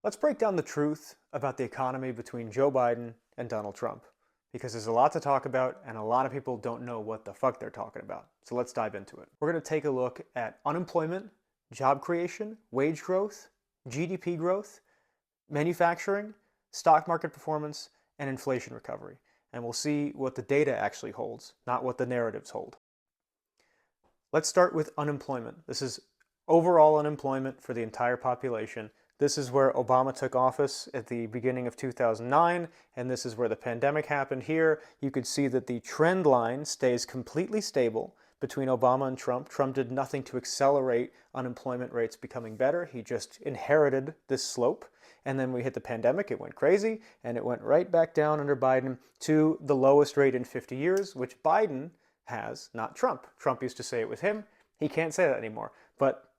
Let's break down the truth about the economy between Joe Biden and Donald Trump, because there's a lot to talk about and a lot of people don't know what the fuck they're talking about. So let's dive into it. We're going to take a look at unemployment, job creation, wage growth, GDP growth, manufacturing, stock market performance, and inflation recovery. And we'll see what the data actually holds, not what the narratives hold. Let's start with unemployment. This is overall unemployment for the entire population. This is where Obama took office at the beginning of 2009, and this is where the pandemic happened. Here, you could see that the trend line stays completely stable between Obama and Trump. Trump did nothing to accelerate unemployment rates becoming better. He just inherited this slope. And then we hit the pandemic, it went crazy, and it went right back down under Biden to the lowest rate in 50 years, which Biden has, not Trump. Trump used to say it was him. He can't say that anymore. But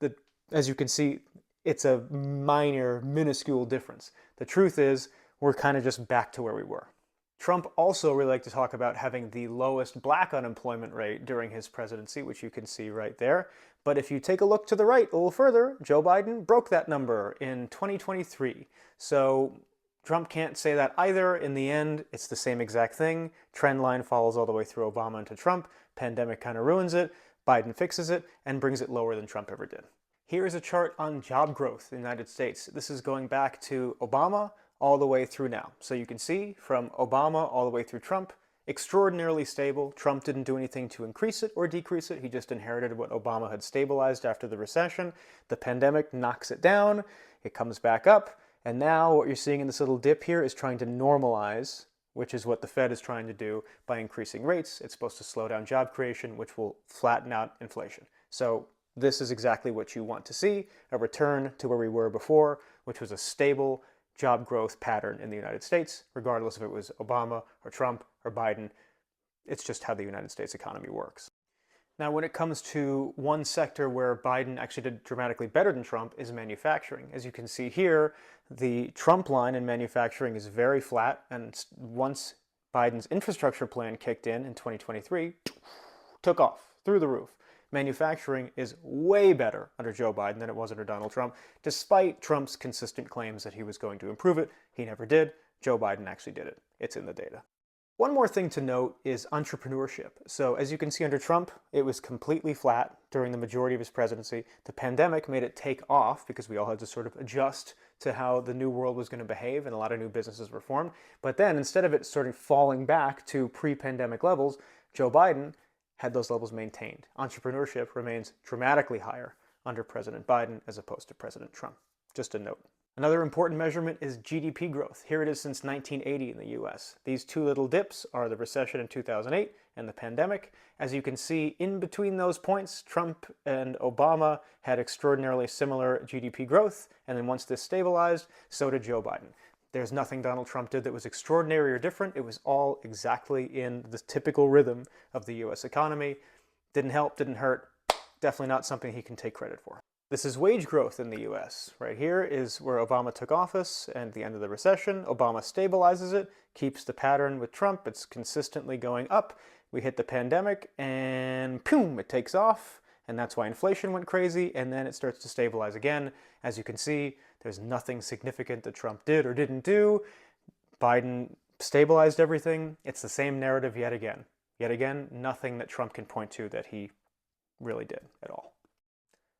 as you can see, it's a minuscule difference. The truth is, we're kind of just back to where we were. Trump also really liked to talk about having the lowest black unemployment rate during his presidency, which you can see right there. But if you take a look to the right a little further, Joe Biden broke that number in 2023. So Trump can't say that either. In the end, it's the same exact thing. Trend line follows all the way through Obama into Trump. Pandemic kind of ruins it. Biden fixes it and brings it lower than Trump ever did. Here is a chart on job growth in the United States. This is going back to Obama all the way through now. So you can see from Obama all the way through Trump, extraordinarily stable. Trump didn't do anything to increase it or decrease it. He just inherited what Obama had stabilized after the recession. The pandemic knocks it down. It comes back up. And now what you're seeing in this little dip here is trying to normalize, which is what the Fed is trying to do by increasing rates. It's supposed to slow down job creation, which will flatten out inflation. So this is exactly what you want to see, a return to where we were before, which was a stable job growth pattern in the United States, regardless if it was Obama or Trump or Biden. It's just how the United States economy works. Now, when it comes to one sector where Biden actually did dramatically better than Trump is manufacturing. As you can see here, the Trump line in manufacturing is very flat, and once Biden's infrastructure plan kicked in 2023, took off through the roof. Manufacturing is way better under Joe Biden than it was under Donald Trump, despite Trump's consistent claims that he was going to improve it. He never did. Joe Biden actually did it. It's in the data. One more thing to note is entrepreneurship. So as you can see under Trump, it was completely flat during the majority of his presidency. The pandemic made it take off because we all had to sort of adjust to how the new world was going to behave, and a lot of new businesses were formed. But then instead of it sort of falling back to pre-pandemic levels, Joe Biden had those levels maintained. Entrepreneurship remains dramatically higher under President Biden as opposed to President Trump. Just a note. Another important measurement is GDP growth. Here it is since 1980 in the US. These two little dips are the recession in 2008 and the pandemic. As you can see, in between those points, Trump and Obama had extraordinarily similar GDP growth, and then once this stabilized, so did Joe Biden. There's nothing Donald Trump did that was extraordinary or different. It was all exactly in the typical rhythm of the US economy. Didn't help, didn't hurt. Definitely not something he can take credit for. This is wage growth in the US. Right here is where Obama took office and at the end of the recession. Obama stabilizes it, keeps the pattern with Trump. It's consistently going up. We hit the pandemic and boom, it takes off. And that's why inflation went crazy, and then it starts to stabilize again. As you can see, there's nothing significant that Trump did or didn't do. Biden stabilized everything. It's the same narrative yet again. Yet again, nothing that Trump can point to that he really did at all.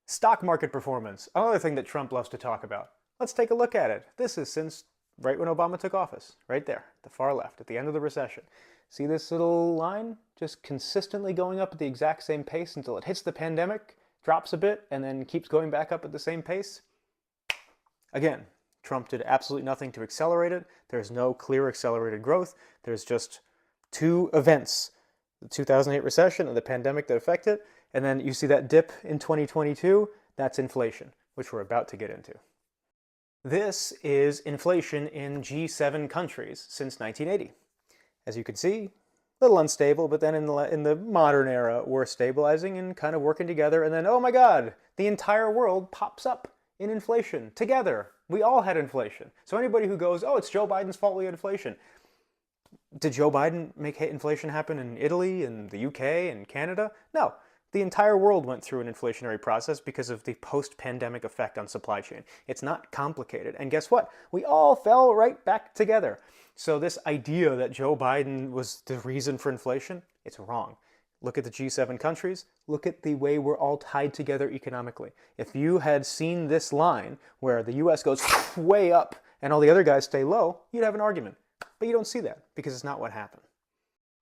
Stock market performance, another thing that Trump loves to talk about. Let's take a look at it. This is since right when Obama took office, right there, the far left, at the end of the recession. See this little line? Just consistently going up at the exact same pace until it hits the pandemic, drops a bit, and then keeps going back up at the same pace. Again, Trump did absolutely nothing to accelerate it. There's no clear accelerated growth. There's just two events, the 2008 recession and the pandemic that affect it. And then you see that dip in 2022, that's inflation, which we're about to get into. This is inflation in G7 countries since 1980. As you can see, a little unstable, but then in the modern era, we're stabilizing and kind of working together, and then, oh my God, the entire world pops up in inflation together. We all had inflation. So anybody who goes, oh, it's Joe Biden's fault we had inflation. Did Joe Biden make inflation happen in Italy and the UK and Canada? No. The entire world went through an inflationary process because of the post-pandemic effect on supply chain. It's not complicated. And guess what? We all fell right back together. So this idea that Joe Biden was the reason for inflation, it's wrong. Look at the G7 countries. Look at the way we're all tied together economically. If you had seen this line where the US goes way up and all the other guys stay low, you'd have an argument. But you don't see that because it's not what happened.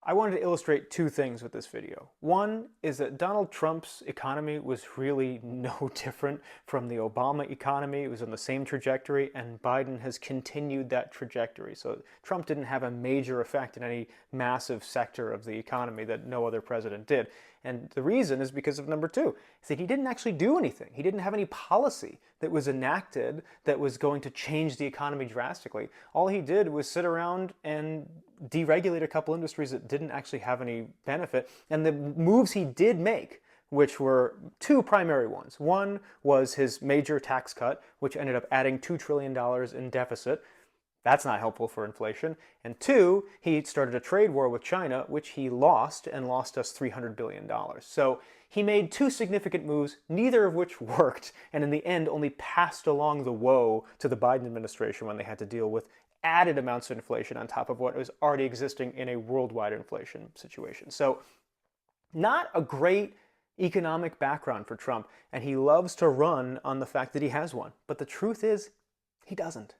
I wanted to illustrate two things with this video. One is that Donald Trump's economy was really no different from the Obama economy. It was on the same trajectory, and Biden has continued that trajectory. So Trump didn't have a major effect in any massive sector of the economy that no other president did. And the reason is because of number two, is that he didn't actually do anything. He didn't have any policy that was enacted that was going to change the economy drastically. All he did was sit around and deregulate a couple industries that didn't actually have any benefit. And the moves he did make, which were two primary ones. One was his major tax cut, which ended up adding $2 trillion in deficit. That's not helpful for inflation. And two, he started a trade war with China, which he lost, and lost us $300 billion. So he made two significant moves, neither of which worked, and in the end only passed along the woe to the Biden administration when they had to deal with added amounts of inflation on top of what was already existing in a worldwide inflation situation. So not a great economic background for Trump, and he loves to run on the fact that he has one. But the truth is, he doesn't.